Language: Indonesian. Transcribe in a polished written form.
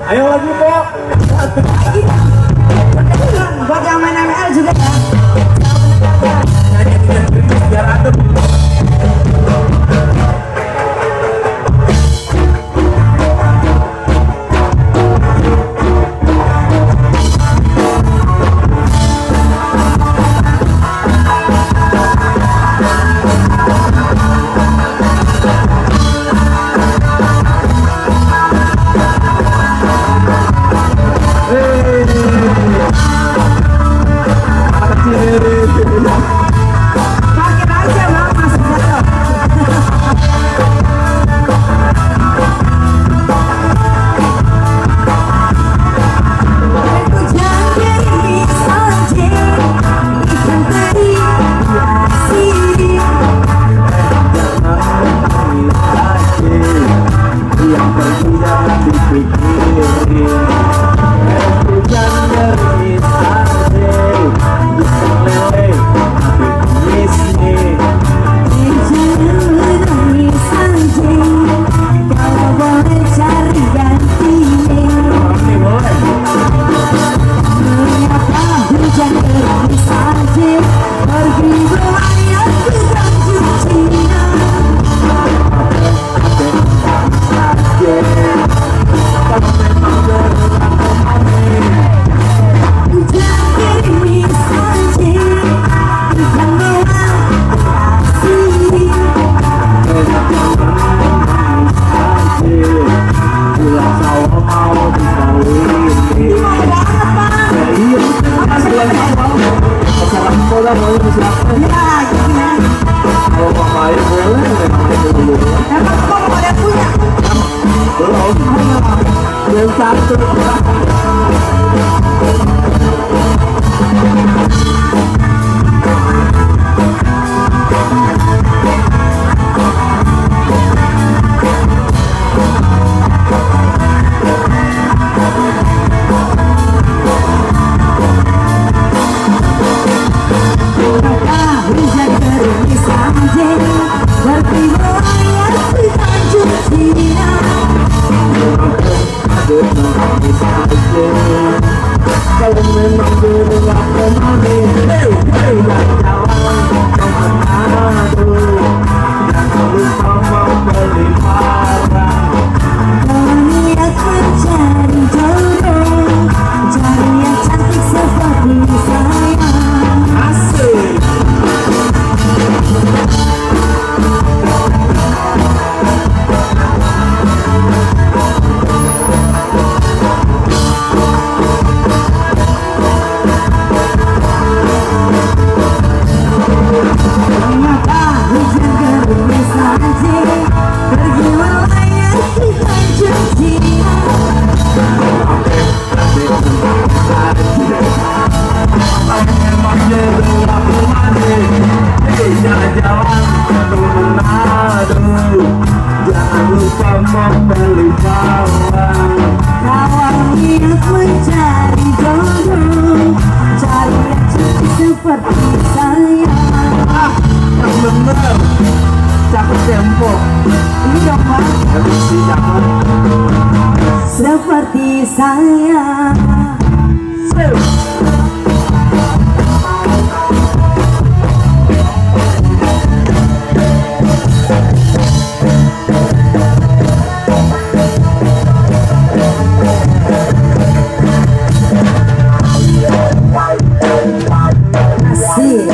Ayo lagi Pok. Buat yang main ML juga ya. Biar adem. Pakai aja mau masuk jatuh. Yang pergi jangan dipikirin. Hujan deris aja, bukan lele, tapi kumis nih. Jangan menangis aja. Kalau boleh cari gantinya. Oke boleh. Mengapa hujan deris aja? Pergi berlayar ke Tanjung Kalau memang berat romantis. hujan deris aja. Bukan doa kasih. Pulang sawah mau dikawinin. Mau banget bang. Ya iya, pulang sawah. Pasaran bola mau siapa? Ya gini. Kalau mau main boleh, main dulu. Emang kamu mau ada punya? Belum. Belum satu. Mengapa hujan deris aja? Pergi berlayar ke Tanjung Cina. Kalau memang berat romantis, jalan ke Manado. Jangan lupa membeli barang. Kalau niat mencari jodoh, cari yang cantik seperti saya. Asik. Mengapa hujan deris aja? Pergi berlayar ke Tanjung Cina. Memang berat romantis, jalan-jalan ke Manado. Jangan lupa membeli barang. Kalau niat mencari jodoh, cari yang cantik seperti saya. Yang bener, cakep tempo. Ini dong bang, MC jangan. seperti saya. Asik.